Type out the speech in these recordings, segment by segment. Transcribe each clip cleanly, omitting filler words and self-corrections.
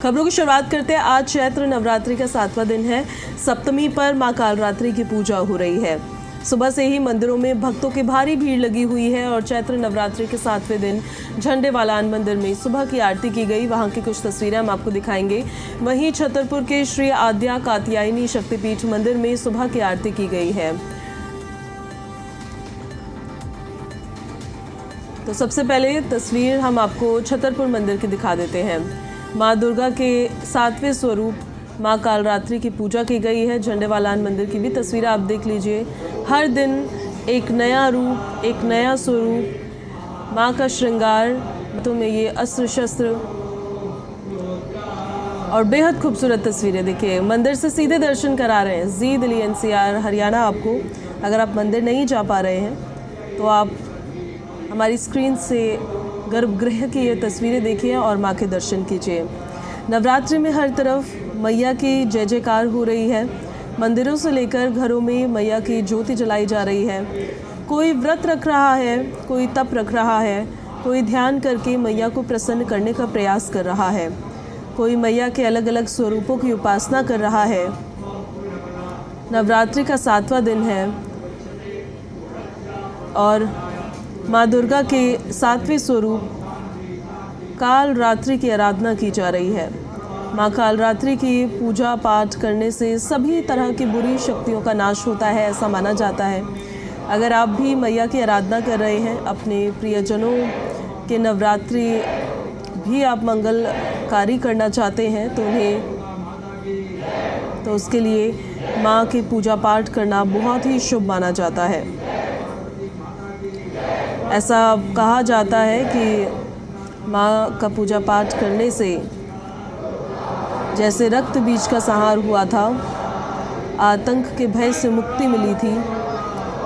खबरों की शुरुआत करते हैं। आज चैत्र नवरात्रि का 7वां दिन है। सप्तमी पर मां कालरात्रि की पूजा हो रही है। सुबह से ही मंदिरों में भक्तों की भारी भीड़ लगी हुई है और चैत्र नवरात्रि के 7वें दिन झंडेवालान मंदिर में सुबह की आरती की गई। वहां की कुछ तस्वीरें हम आपको दिखाएंगे। वहीं छतरपुर के श्री आद्या कात्यायनी शक्तिपीठ मंदिर में सुबह की आरती की गई है। तो सबसे पहले तस्वीर हम आपको छतरपुर मंदिर की दिखा देते हैं। माँ दुर्गा के 7वें स्वरूप माँ कालरात्रि की पूजा की गई है। झंडेवालान मंदिर की भी तस्वीर आप देख लीजिए। हर दिन एक नया रूप, एक नया स्वरूप, माँ का श्रृंगार, तो में ये अस्त्र शस्त्र और बेहद खूबसूरत तस्वीरें। देखिए, मंदिर से सीधे दर्शन करा रहे हैं जी दिल्ली NCR हरियाणा। आपको अगर आप मंदिर नहीं जा पा रहे हैं तो आप हमारी स्क्रीन से गर्भगृह की ये तस्वीरें देखिए और माँ के दर्शन कीजिए। नवरात्रि में हर तरफ मैया की जय जयकार हो रही है। मंदिरों से लेकर घरों में मैया की ज्योति जलाई जा रही है। कोई व्रत रख रहा है, कोई तप रख रहा है, कोई ध्यान करके मैया को प्रसन्न करने का प्रयास कर रहा है, कोई मैया के अलग अलग स्वरूपों की उपासना कर रहा है। नवरात्रि का 7वां दिन है और माँ दुर्गा के 7वें स्वरूप कालरात्रि की आराधना की जा रही है। माँ कालरात्रि की पूजा पाठ करने से सभी तरह की बुरी शक्तियों का नाश होता है, ऐसा माना जाता है। अगर आप भी मैया की आराधना कर रहे हैं, अपने प्रियजनों के नवरात्रि भी आप मंगलकारी करना चाहते हैं तो उसके लिए माँ की पूजा पाठ करना बहुत ही शुभ माना जाता है। ऐसा कहा जाता है कि माँ का पूजा पाठ करने से जैसे रक्त बीज का संहार हुआ था, आतंक के भय से मुक्ति मिली थी,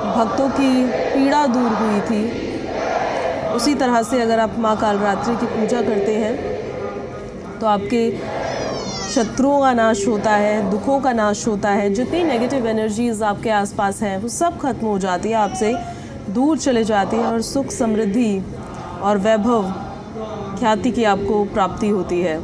भक्तों की पीड़ा दूर हुई थी, उसी तरह से अगर आप माँ कालरात्रि की पूजा करते हैं तो आपके शत्रुओं का नाश होता है, दुखों का नाश होता है। जितनी नेगेटिव एनर्जीज आपके आसपास हैं वो सब खत्म हो जाती है, आपसे दूर चले जाती है और सुख, समृद्धि और वैभव, ख्याति की आपको प्राप्ति होती है।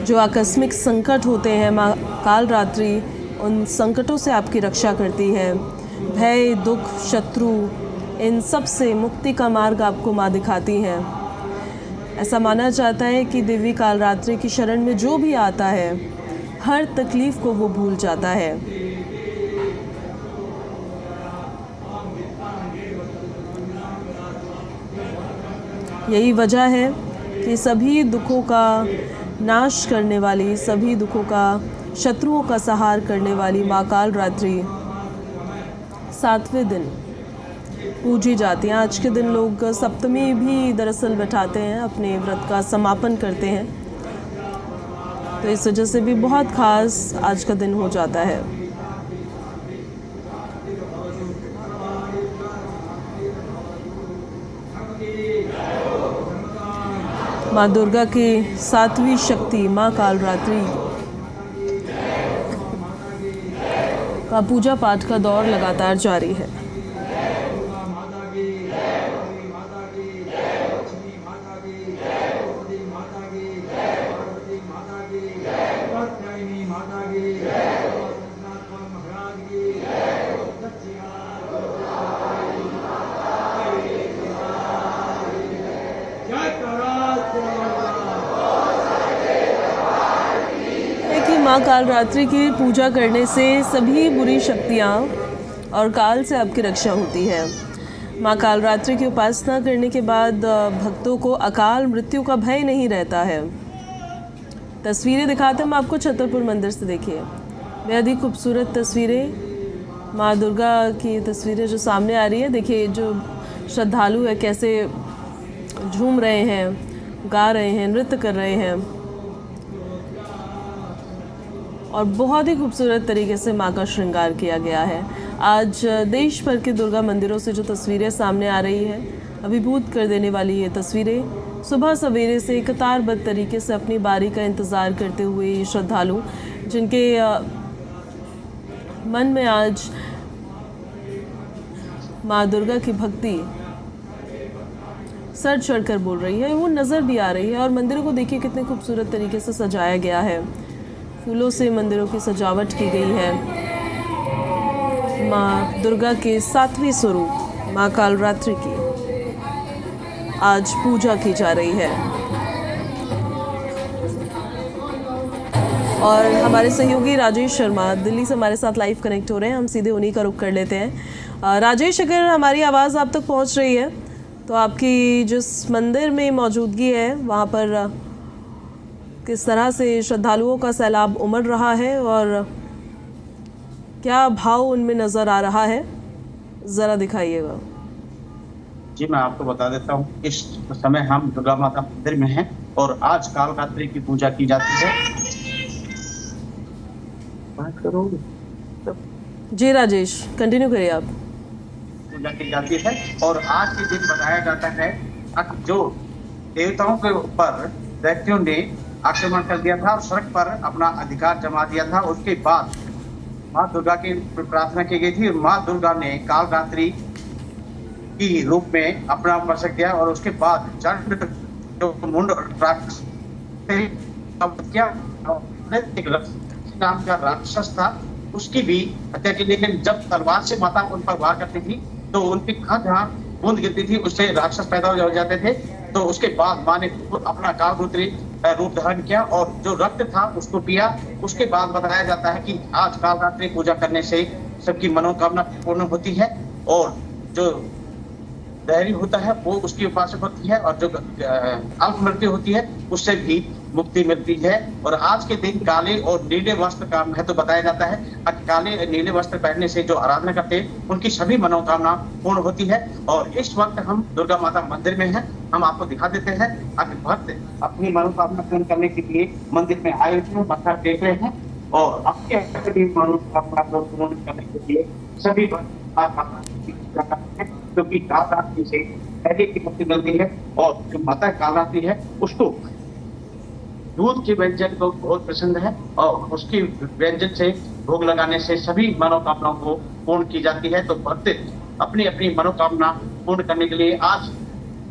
जो आकस्मिक संकट होते हैं, माँ कालरात्रि उन संकटों से आपकी रक्षा करती है। भय, दुख, शत्रु, इन सब से मुक्ति का मार्ग आपको माँ दिखाती हैं। ऐसा माना जाता है कि देवी कालरात्रि की शरण में जो भी आता है, हर तकलीफ को वो भूल जाता है। यही वजह है कि सभी दुखों का नाश करने वाली, सभी दुखों का, शत्रुओं का संहार करने वाली माँ कालरात्रि 7वें दिन पूजी जाती हैं। आज के दिन लोग सप्तमी भी दरअसल बैठाते हैं, अपने व्रत का समापन करते हैं, तो इस वजह से भी बहुत खास आज का दिन हो जाता है। माँ दुर्गा की 7वीं शक्ति माँ कालरात्रि का पूजा पाठ का दौर लगातार जारी है। माँ कालरात्रि की पूजा करने से सभी बुरी शक्तियाँ और काल से आपकी रक्षा होती है। माँ कालरात्रि की उपासना करने के बाद भक्तों को अकाल मृत्यु का भय नहीं रहता है। तस्वीरें दिखाते हम आपको छतरपुर मंदिर से। देखिए, बेहद ही खूबसूरत तस्वीरें, माँ दुर्गा की तस्वीरें जो सामने आ रही है। देखिए, जो श्रद्धालु है कैसे झूम रहे हैं, गा रहे हैं, नृत्य कर रहे हैं और बहुत ही खूबसूरत तरीके से माँ का श्रृंगार किया गया है। आज देश भर के दुर्गा मंदिरों से जो तस्वीरें सामने आ रही है, अभिभूत कर देने वाली ये तस्वीरें। सुबह सवेरे से कतारबद्ध तरीके से अपनी बारी का इंतज़ार करते हुए ये श्रद्धालु, जिनके मन में आज माँ दुर्गा की भक्ति सर चढ़कर बोल रही है, वो नज़र भी आ रही है। और मंदिरों को देखिए कितने खूबसूरत तरीके से सजाया गया है, फूलों से मंदिरों की सजावट की गई है। माँ दुर्गा के 7वें स्वरूप माँ कालरात्रि की आज पूजा की जा रही है। और हमारे सहयोगी राजेश शर्मा दिल्ली से हमारे साथ लाइव कनेक्ट हो रहे हैं, हम सीधे उन्हीं का रुख कर लेते हैं। राजेश, अगर हमारी आवाज़ आप तक पहुंच रही है तो आपकी जिस मंदिर में मौजूदगी है वहां पर किस तरह से श्रद्धालुओं का सैलाब उमड़ रहा है और क्या भाव उनमें नज़र आ रहा है, ज़रा दिखाइएगा। जी, मैं आपको बता देता हूँ, इस समय हम दुर्गा माता मंदिर में हैं और आज कालरात्रि की पूजा की जाती है। बात करो जी राजेश, कंटिन्यू करिए आप। पूजा की जाती है और आज के दिन बताया जाता है जो देवताओं के ऊपर व्यक्तियों ने आक्रमण कर दिया था और सड़क पर अपना अधिकार जमा दिया था, उसके बाद माँ दुर्गा की प्रार्थना की गई थी। माँ दुर्गा ने कालरात्रि की रूप में अपना प्रसक दिया और उसके बाद चंड जो मुंड नाम का राक्षस था उसकी भी हत्या की। लेकिन जब तलवार से माता उन पर वार करती थी तो उनकी जहाँ बूंद गिरती थी उससे राक्षस पैदा हो जाते थे। तो उसके बाद माँ ने अपना कालरात्रि रूप धारण किया और जो रक्त था उसको पिया। उसके बाद बताया जाता है कि आज कालरात्रि पूजा करने से सबकी मनोकामना पूर्ण होती है और जो दैरी होता है वो उसकी उपासक होती है और जो अल्प मृत्यु होती है उससे भी मुक्ति मिलती है। और आज के दिन काले और नीले वस्त्र का महत्व बताया जाता है। काले और नीले वस्त्र पहनने से जो आराधना करते हैं उनकी सभी मनोकामना पूर्ण होती है। और इस वक्त हम दुर्गा माता मंदिर में हैं, हम आपको दिखा देते हैं। अगर भक्त अपनी मनोकामना पूर्ण करने के लिए मंदिर में आए हुए हैं, मत्था टेक रहे हैं और अपनी मनोकामना को पूर्ण करने के लिए सभी क्योंकि कालरात्रि से पहले की मुक्ति मिलती है। और जो माता कालरात्रि है उसको दूध के व्यंजन को बहुत पसंद है और उसकी व्यंजन से भोग लगाने से सभी मनोकामनाओं को पूर्ण की जाती है। तो भक्त अपनी अपनी मनोकामना पूर्ण करने के लिए आज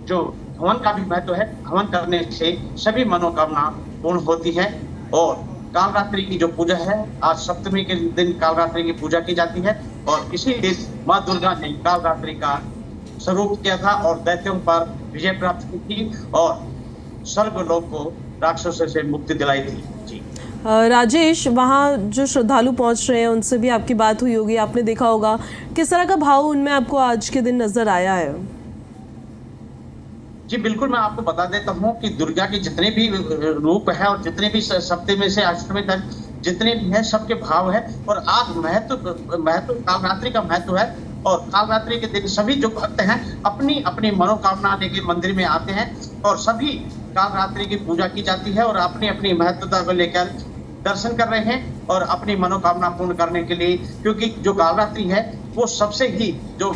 जो हवन का भी महत्व है, हवन करने से सभी मनोकामना पूर्ण होती है। और कालरात्रि की जो पूजा है, आज सप्तमी के दिन कालरात्रि की पूजा की जाती है और इसी दिन माँ दुर्गा ने कालरात्रि का स्वरूप किया था और दैत्यों पर विजय प्राप्त की थी और स्वर्गलोक को राक्षसों से मुक्ति दिलाई थी। जी राजेश, वहाँ जो श्रद्धालु पहुँच रहे हैं उनसे भी आपकी बात हुई होगी, आपने देखा होगा किस तरह का भाव उनमें आपको आज के दिन नजर आया है? जी बिल्कुल, मैं आपको बता देता हूँ कि दुर्गा के जितने भी रूप है और जितने भी सप्तमी से अष्टमी तक जितने भी है सबके भाव है। और आज महत्व कालरात्रि का महत्व है और कालरात्रि के दिन सभी जो भक्त हैं अपनी अपनी मनोकामना लेके मंदिर में आते हैं और सभी कालरात्रि की पूजा की जाती है और अपनी अपनी महत्वता को लेकर दर्शन कर रहे हैं और अपनी मनोकामना पूर्ण करने के लिए, क्योंकि जो कालरात्रि है वो सबसे ही जो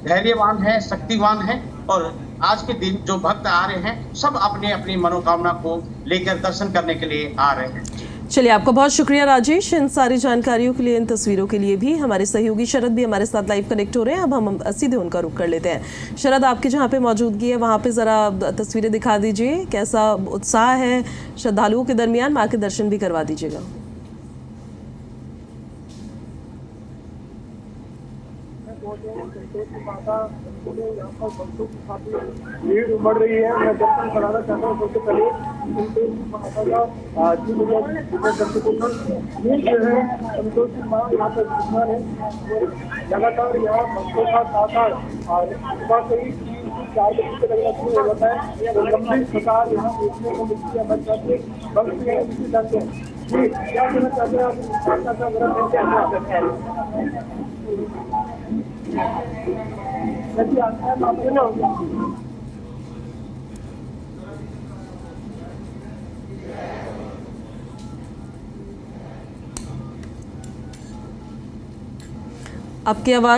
धैर्यवान है, शक्तिवान है। और आज के दिन जो भक्त आ रहे हैं सब अपने अपनी मनोकामना को लेकर दर्शन करने के लिए आ रहे हैं। चलिए, आपका बहुत शुक्रिया राजेश इन सारी जानकारियों के लिए, इन तस्वीरों के लिए भी। हमारे सहयोगी शरद भी हमारे साथ लाइव कनेक्ट हो रहे हैं, अब हम सीधे उनका रुख कर लेते हैं। शरद, आपकी जहाँ पे मौजूदगी है वहाँ पे ज़रा तस्वीरें दिखा दीजिए, कैसा उत्साह है श्रद्धालुओं के दरमियान, माँ के दर्शन भी करवा दीजिएगा। भीड़ उमड़ रही है। मैं दर्शन कराना चाहता हूँ सबसे पहले जो है संतोष माँ यहाँ पर विद्यमान है। लगातार यहाँ भक्तों का तांता सुबह से ही 4 बजे से लगना शुरू हो जाता है। लंबी कतार यहाँ देखने को मिलती है। भक्त जाते हैं। जी, क्या कहना चाहते हैं आप? आपकी आवाज़